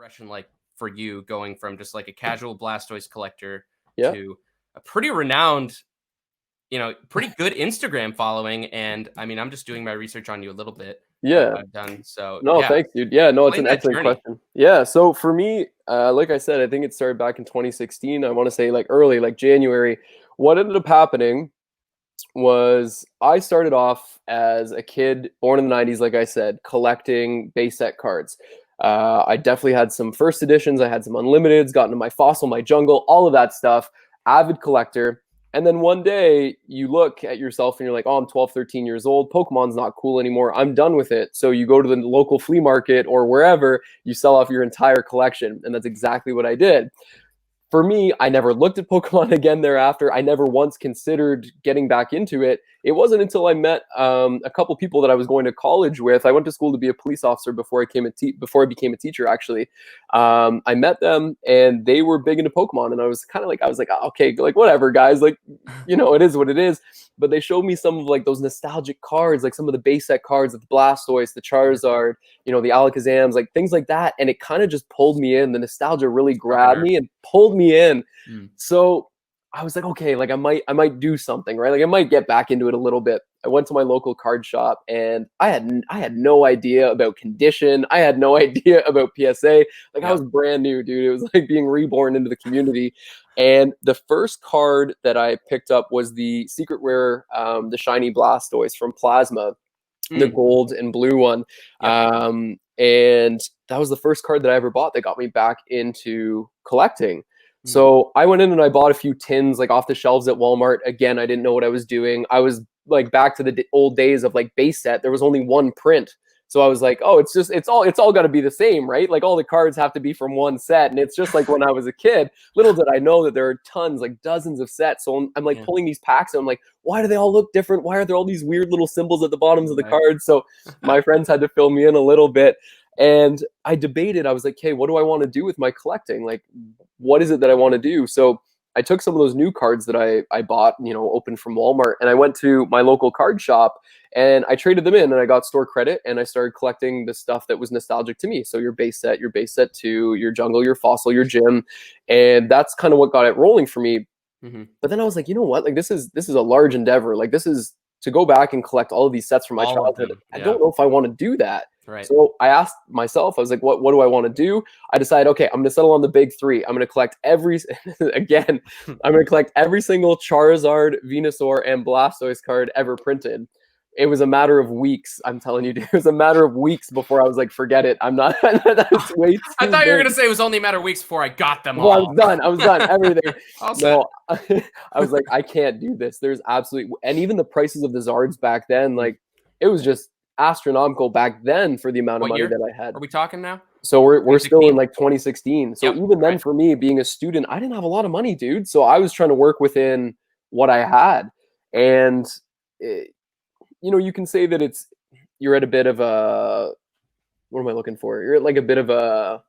progression like for you going from just like a casual Blastoise collector Yeah. to a pretty renowned, pretty good Instagram following? And I mean, I'm just doing my research on you a little bit. Yeah. I've done so. No, Yeah, thanks, dude. Yeah, no, it's explain an that excellent journey. question. Yeah, so for me, like I said, I think it started back in 2016. I want to say like early, like January. What ended up happening was I started off as a kid born in the 90s, like I said, collecting base set cards. I definitely had some first editions. I had some unlimiteds, got into my fossil, my jungle, all of that stuff. Avid collector. And then one day you look at yourself and you're like, oh, I'm 12, 13 years old. Pokemon's not cool anymore. I'm done with it. So you go to the local flea market or wherever, you sell off your entire collection. And that's exactly what I did. For me, I never looked at Pokemon again thereafter. I never once considered getting back into it. It wasn't until I met a couple people that I was going to college with. I went to school to be a police officer before I became a teacher. Actually, I met them and they were big into Pokemon, and I was like, oh, okay, like whatever, guys, like it is what it is. But they showed me some of like those nostalgic cards, like some of the base set cards of the Blastoise, the Charizard, the Alakazams, like things like that. And it kind of just pulled me in. The nostalgia really grabbed me and pulled me in. So I was like, okay, like I might do something, right? Like I might get back into it a little bit. I went to my local card shop and I had no idea about condition. I had no idea about PSA. Like I was brand new, dude. It was like being reborn into the community. And the first card that I picked up was the secret rare, the shiny Blastoise from Plasma, the gold and blue one. And that was the first card that I ever bought that got me back into collecting. So I went in and I bought a few tins like off the shelves at Walmart. Again, I didn't know what I was doing. I was like back to the old days of like base set. There was only one print. So I was like, oh, it's all got to be the same, right? Like all the cards have to be from one set. And it's just like when I was a kid. Little did I know that there are tons, like dozens of sets. So I'm like pulling these packs and I'm like, why do they all look different? Why are there all these weird little symbols at the bottoms of the cards? So my friends had to fill me in a little bit. And I debated. I was like, hey, what do I want to do with my collecting? Like, what is it that I want to do? So I took some of those new cards that I bought, open from Walmart, and I went to my local card shop and I traded them in and I got store credit and I started collecting the stuff that was nostalgic to me. So your base set 2, your jungle, your fossil, your gym. And that's kind of what got it rolling for me. But then I was like, you know what? Like this is a large endeavor. Like this is to go back and collect all of these sets from my childhood. I don't know if I want to do that. Right. So I asked myself, I was like, what do I want to do? I decided, okay, I'm going to settle on the big 3. I'm going to collect I'm going to collect every single Charizard, Venusaur, and Blastoise card ever printed. It was a matter of weeks. I'm telling you, dude, it was a matter of weeks before I was like, forget it. I'm not. That's way too I thought you were going to say it was only a matter of weeks before I got them all. I was done. Everything. No, I was like, I can't do this. There's absolutely, and even the prices of the Zards back then, like it was just astronomical back then for the amount of money that I had. Are we talking now? So we're still in like 2016. So even then, for me being a student, I didn't have a lot of money, dude. So I was trying to work within what I had, and you can say that you're at a bit of a, what am I looking for? You're at like a bit of a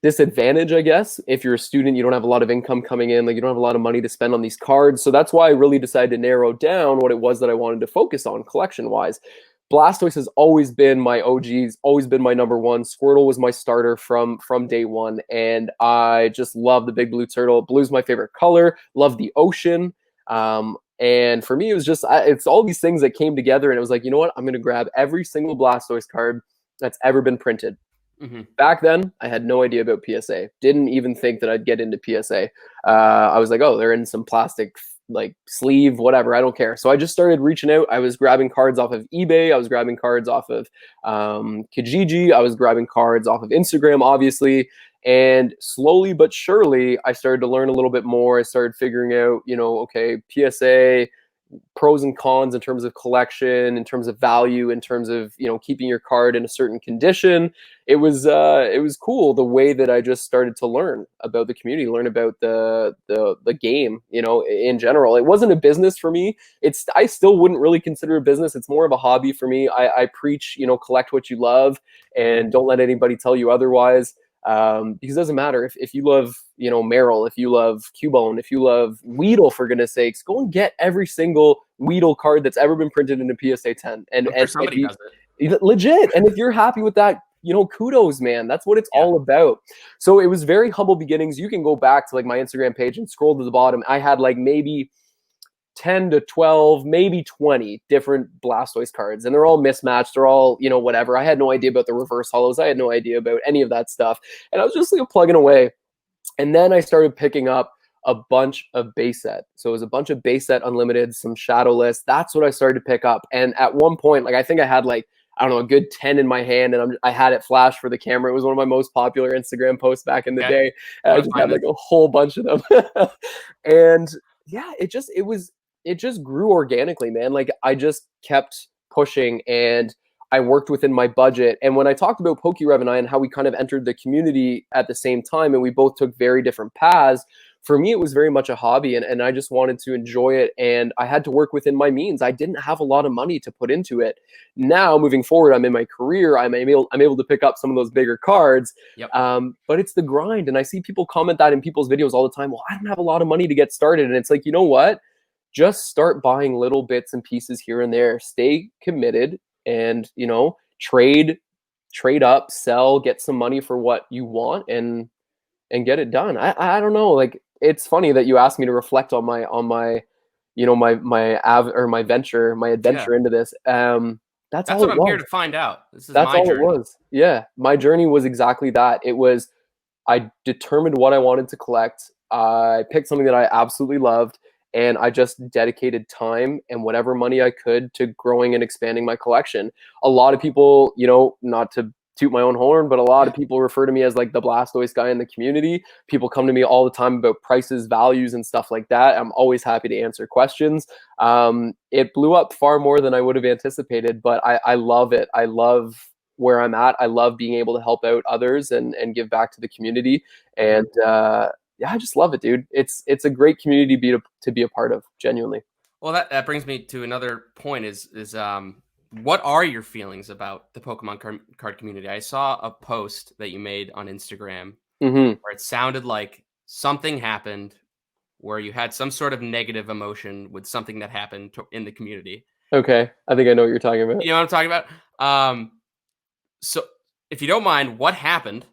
disadvantage, I guess. If you're a student, you don't have a lot of income coming in, like you don't have a lot of money to spend on these cards. So that's why I really decided to narrow down what it was that I wanted to focus on collection wise. Blastoise has always been my OGs, always been my number one. Squirtle was my starter from day one. And I just love the big blue turtle. Blue's my favorite color. Love the ocean. And for me, it was just, it's all these things that came together. And it was like, you know what? I'm going to grab every single Blastoise card that's ever been printed. Back then, I had no idea about PSA. Didn't even think that I'd get into PSA. I was like, oh, they're in some plastic like sleeve, whatever. I don't care. So I just started reaching out. I was grabbing cards off of eBay. I was grabbing cards off of Kijiji. I was grabbing cards off of Instagram, obviously. And slowly but surely, I started to learn a little bit more. I started figuring out, okay, PSA, pros and cons in terms of collection, in terms of value, in terms of keeping your card in a certain condition. It was cool the way that I just started to learn about the community, learn about the game, in general. It wasn't a business for me. I still wouldn't really consider it a business. It's more of a hobby for me. I preach, collect what you love and don't let anybody tell you otherwise. Because it doesn't matter if you love, Meryl, if you love Cubone, if you love Weedle, for goodness sakes, go and get every single Weedle card that's ever been printed into PSA 10. And somebody does it. Legit. And if you're happy with that, kudos, man. That's what it's Yeah. all about. So it was very humble beginnings. You can go back to like my Instagram page and scroll to the bottom. I had like maybe 10 to 12, maybe 20 different Blastoise cards, and they're all mismatched. They're all, whatever. I had no idea about the reverse hollows. I had no idea about any of that stuff. And I was just like plugging away. And then I started picking up a bunch of base set. So it was a bunch of base set unlimited, some shadowless. That's what I started to pick up. And at one point, like I think I had like, I don't know, a good 10 in my hand, and I had it flash for the camera. It was one of my most popular Instagram posts back in the Okay. day. I And I want to just find had this. like a whole bunch of them. And yeah, it just grew organically, man. Like I just kept pushing, and I worked within my budget. And when I talked about PokeRev and I and how we kind of entered the community at the same time and we both took very different paths, for me, it was very much a hobby, and I just wanted to enjoy it. And I had to work within my means. I didn't have a lot of money to put into it. Now, moving forward, I'm in my career. I'm able to pick up some of those bigger cards. Yep. But it's the grind. And I see people comment that in people's videos all the time. Well, I don't have a lot of money to get started. And it's like, you know what? Just start buying little bits and pieces here and there. Stay committed, and trade up, sell, get some money for what you want, and get it done. I don't know. Like it's funny that you asked me to reflect on my my Yeah. adventure into this. That's That's all what it I'm here was. to find out. This is That's my all it journey. was. Yeah, my journey was exactly that. It was I determined what I wanted to collect. I picked something that I absolutely loved, and I just dedicated time and whatever money I could to growing and expanding my collection. A lot of people, not to toot my own horn, but a lot of Yeah. people refer to me as like the Blastoise guy in the community. People come to me all the time about prices, values, and stuff like that. I'm always happy to answer questions. It blew up far more than I would have anticipated, but I love it. I love where I'm at. I love being able to help out others and give back to the community. Mhm. And yeah, I just love it, dude. It's a great community to be a part of, genuinely. Well, that brings me to another point is what are your feelings about the Pokemon card community? I saw a post that you made on Instagram Hmm. where it sounded like something happened where you had some sort of negative emotion with something that happened in the community. Okay, I think I know what you're talking about. You know what I'm talking about? So if you don't mind, what happened?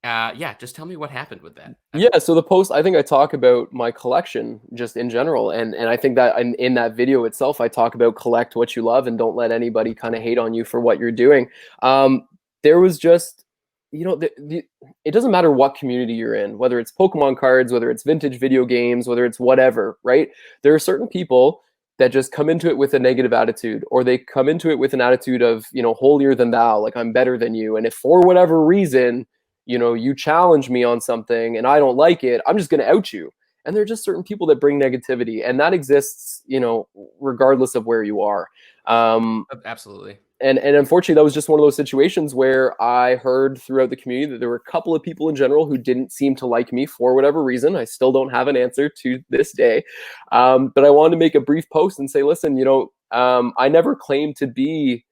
Yeah, just tell me what happened with that. Yeah, so the post, I think I talk about my collection just in general, and I think that in that video itself, I talk about collect what you love and don't let anybody kind of hate on you for what you're doing. There was just, it doesn't matter what community you're in, whether it's Pokemon cards, whether it's vintage video games, whether it's whatever, right? There are certain people that just come into it with a negative attitude, or they come into it with an attitude of, holier than thou, like I'm better than you, and if for whatever reason you challenge me on something and I don't like it, I'm just going to out you. And there are just certain people that bring negativity, and that exists, regardless of where you are. Um, Absolutely. and unfortunately, that was just one of those situations where I heard throughout the community that there were a couple of people in general who didn't seem to like me for whatever reason. I still don't have an answer to this day. But I wanted to make a brief post and say, listen, I never claimed to be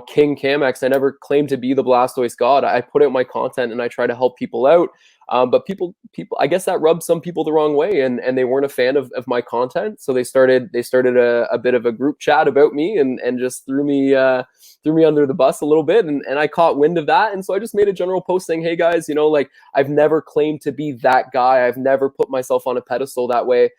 King Camex. I never claimed to be the Blastoise god. I put out my content and I try to help people out. But people, I guess that rubbed some people the wrong way, and they weren't a fan of my content. So they started a bit of a group chat about me, and just threw me under the bus a little bit, and I caught wind of that. And so I just made a general post saying, hey guys, like I've never claimed to be that guy. I've never put myself on a pedestal that way.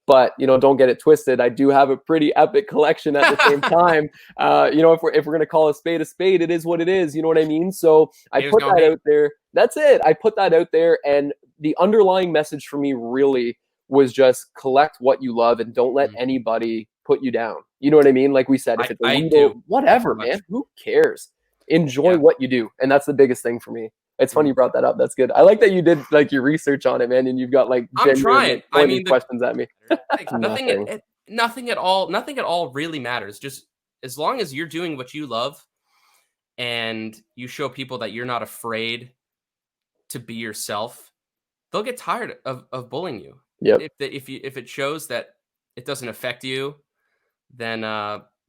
But don't get it twisted. I do have a pretty epic collection at the same time. If we're gonna call a spade, it is what it is. You know what I mean? So I Haters put gonna that hate. out there. That's it. I put that out there, and the underlying message for me really was just collect what you love and don't let Mhm. anybody put you down. You know what I mean? Like we said, if it's a I Weedle, do as whatever, man, much. who cares? Enjoy Yeah. what you do, and that's the biggest thing for me. It's funny Mhm. you brought that up. That's good. I like that you did like your research on it, man, and you've got like I'm genuine trying. like I pointed mean, questions at me. like, Nothing. nothing at all really matters. Just as long as you're doing what you love and you show people that you're not afraid to be yourself, they'll get tired of bullying you. Yep. If it shows that it doesn't affect you, then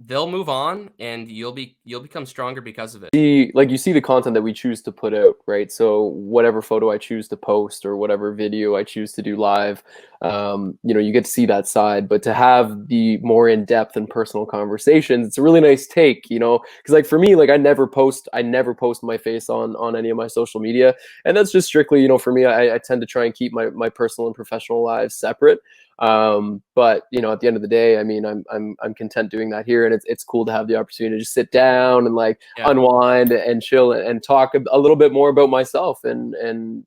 they'll move on, and you'll become stronger because of it. Like, you see the content that we choose to put out, right? So whatever photo I choose to post or whatever video I choose to do live, you get to see that side. But to have the more in-depth and personal conversations, it's a really nice take, because like for me, like I never post my face on any of my social media, and that's just strictly, for me, I tend to try and keep my personal and professional lives separate. But at the end of the day, I mean, I'm content doing that here, and it's cool to have the opportunity to just sit down and like Yeah. unwind and chill and talk a little bit more about myself and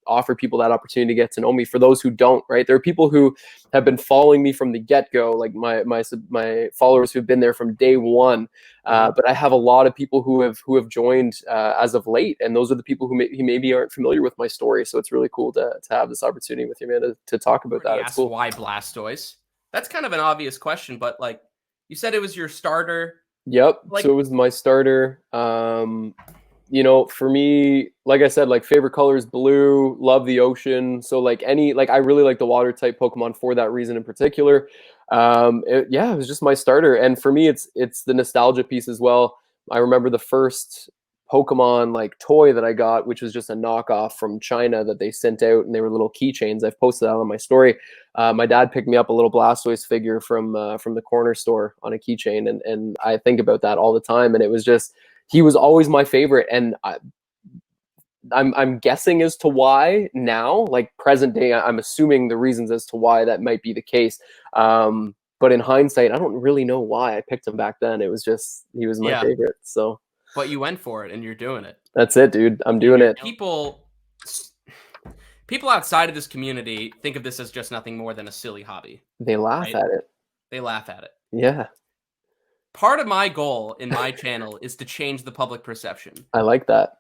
offer people that opportunity to get to know me. For those who don't, right? There are people who have been following me from the get-go, like my followers who've been there from day one. But I have a lot of people who have joined as of late, and those are the people who maybe aren't familiar with my story. So it's really cool to have this opportunity with you, man, to talk about that. He It's asks cool. why Blastoise. That's kind of an obvious question, but like you said, it was your starter. Yep. Like, So it was my starter. For me, like I said, like favorite color is blue, love the ocean. So like I really like the water type Pokemon for that reason in particular. It was just my starter. And for me, it's the nostalgia piece as well. I remember the first Pokemon like toy that I got, which was just a knockoff from China that they sent out, and they were little keychains. I've posted that on my story. My dad picked me up a little Blastoise figure from the corner store on a keychain, and I think about that all the time. And it was just, he was always my favorite, and I'm guessing as to why now, like present day, I'm assuming the reasons as to why that might be the case. But in hindsight, I don't really know why I picked him back then. It was just, he was my yeah, favorite. So but you went for it, and you're doing it. that's it, dude. I'm And doing it. people outside of this community think of this as just nothing more than a silly hobby, They laugh right? at it. They laugh at it. Yeah, Part of my goal in my channel is to change the public perception. I like that.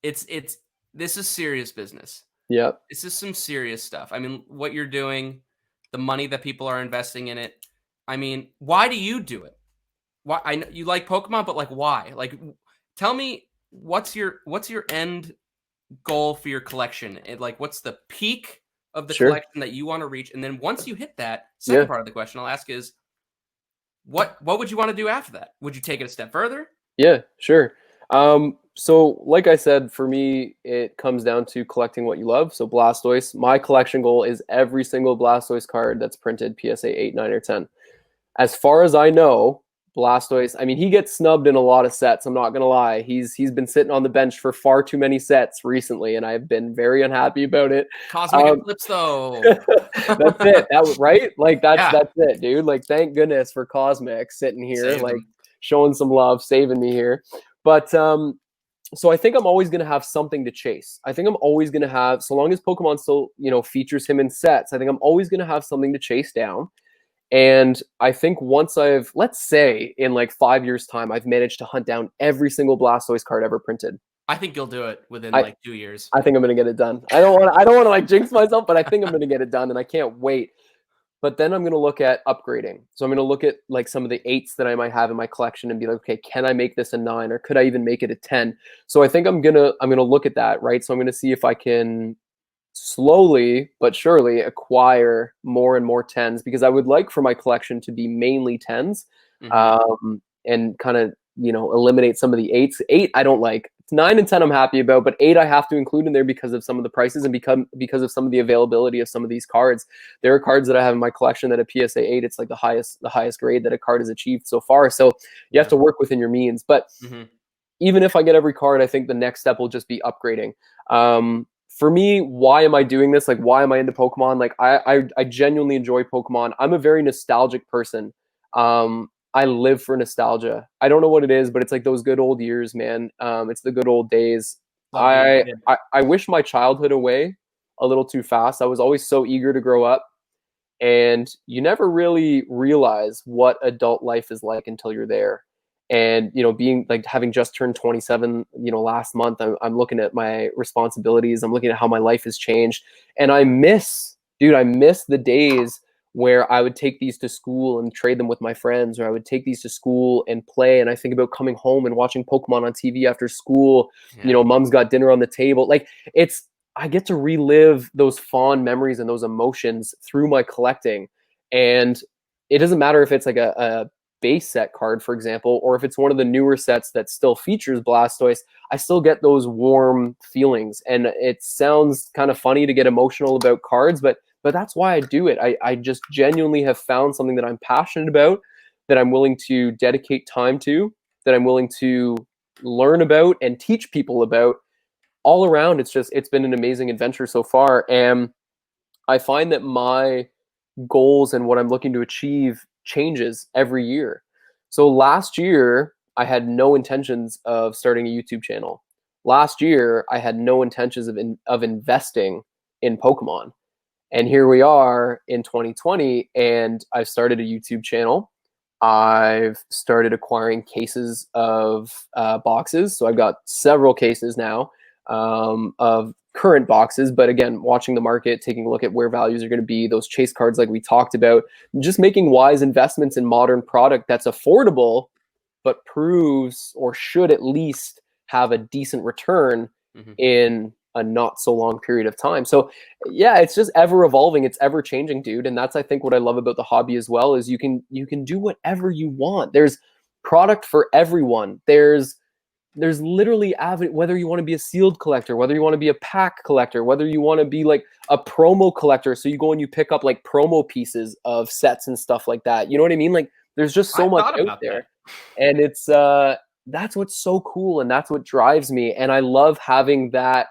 It's this is serious business. Yep. This is some serious stuff. I mean, what you're doing, the money that people are investing in it. I mean, why do you do it? Why? I know you like Pokemon, but like, why? Like, tell me what's your end goal for your collection? And like, what's the peak of the Sure. collection that you want to reach? And then once you hit that, Yeah. second part of the question I'll ask is, what would you want to do after that? Would you take it a step further? Yeah, sure. So like I said, for me, it comes down to collecting what you love. So Blastoise, my collection goal is every single Blastoise card that's printed PSA 8, 9, or 10. As far as I know, Blastoise, I mean, he gets snubbed in a lot of sets. I'm not gonna lie. He's been sitting on the bench for far too many sets recently, and I've been very unhappy about it. Cosmic Eclipse, though. That's it. That was right. Like Yeah. that's it, dude. Like thank goodness for Cosmic sitting here, Saved like him. showing some love, saving me here. But so I think I'm always going to have something to chase. I think I'm always going to have, so long as Pokemon still, features him in sets, I think I'm always going to have something to chase down. And I think once let's say in like 5 years' time, I've managed to hunt down every single Blastoise card ever printed. I think you'll do it within I, like 2 years. I think I'm going to get it done. I don't want to like jinx myself, but I think I'm going to get it done, and I can't wait. But then I'm going to look at upgrading. So I'm going to look at like some of the 8s that I might have in my collection and be like, okay, can I make this a 9, or could I even make it a 10? So I think I'm going to look at that, right? So I'm going to see if I can slowly but surely acquire more and more 10s, because I would like for my collection to be mainly 10s, and kind of, eliminate some of the 8s. 8 I don't like. 9 and 10 I'm happy about, but 8 I have to include in there because of some of the prices and because of some of the availability of some of these cards. There are cards that I have in my collection that at PSA 8, it's like the highest grade that a card has achieved so far. So you have to work within your means. But even if I get every card, I think the next step will just be upgrading. For me, why am I doing this? Like, why am I into Pokemon? Like, I genuinely enjoy Pokemon. I'm a very nostalgic person. I live for nostalgia. I don't know what it is, but it's like those good old years, man. It's the good old days. I wish my childhood away a little too fast. I was always so eager to grow up, and you never really realize what adult life is like until you're there. And being like having just turned 27, last month, I'm looking at my responsibilities. I'm looking at how my life has changed, and I miss the days where I would take these to school and trade them with my friends, or I would take these to school and play. And I think about coming home and watching Pokemon on TV after school. Mom's got dinner on the table. Like I get to relive those fond memories and those emotions through my collecting. And it doesn't matter if it's like a base set card, for example, or if it's one of the newer sets that still features Blastoise, I still get those warm feelings. And it sounds kind of funny to get emotional about cards, but that's why I do it. I just genuinely have found something that I'm passionate about, that I'm willing to dedicate time to, that I'm willing to learn about and teach people about. All around, it's been an amazing adventure so far. And I find that my goals and what I'm looking to achieve changes every year. So last year, I had no intentions of starting a YouTube channel. Last year, I had no intentions of investing in Pokemon. And here we are in 2020, and I've started a YouTube channel. I've started acquiring cases of boxes. So I've got several cases now of current boxes. But again, watching the market, taking a look at where values are going to be, those chase cards like we talked about, just making wise investments in modern product that's affordable, but proves or should at least have a decent return in a not so long period of time. So yeah, it's just ever evolving. It's ever changing, dude. And that's, I think, what I love about the hobby as well, is you can do whatever you want. There's product for everyone. There's literally whether you want to be a sealed collector, whether you want to be a pack collector, whether you want to be like a promo collector. So you go and you pick up like promo pieces of sets and stuff like that. You know what I mean? Like there's just so I much thought out about there. that. And it's that's what's so cool, and that's what drives me. And I love having that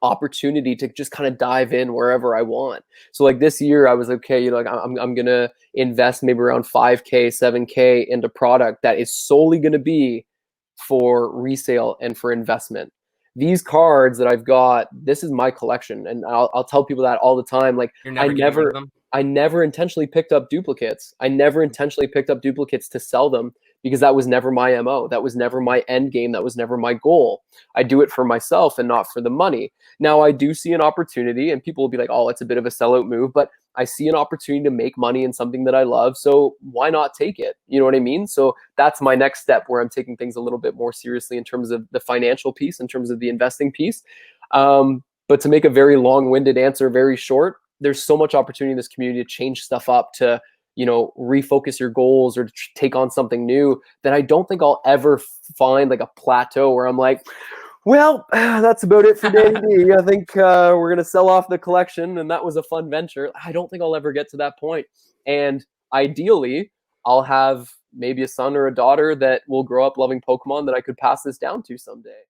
opportunity to just kind of dive in wherever I want. So like this year I was okay, you know, like I'm going to invest maybe around 5K, 7K into product that is solely going to be for resale and for investment. These cards that I've got, this is my collection. And I'll tell people that all the time. Like You're never getting rid of them. I never intentionally picked up duplicates. I never intentionally picked up duplicates to sell them, because that was never my MO. That was never my end game. That was never my goal. I do it for myself and not for the money. Now I do see an opportunity, and people will be like, oh, it's a bit of a sellout move, but I see an opportunity to make money in something that I love. So why not take it? You know what I mean? So that's my next step, where I'm taking things a little bit more seriously in terms of the financial piece, in terms of the investing piece. But to make a very long-winded answer very short, there's so much opportunity in this community to change stuff up, to, you know, refocus your goals or to take on something new, that I don't think I'll ever find like a plateau where I'm like, well, that's about it for Danny D. I think we're going to sell off the collection, and that was a fun venture. I don't think I'll ever get to that point. And ideally, I'll have maybe a son or a daughter that will grow up loving Pokemon that I could pass this down to someday.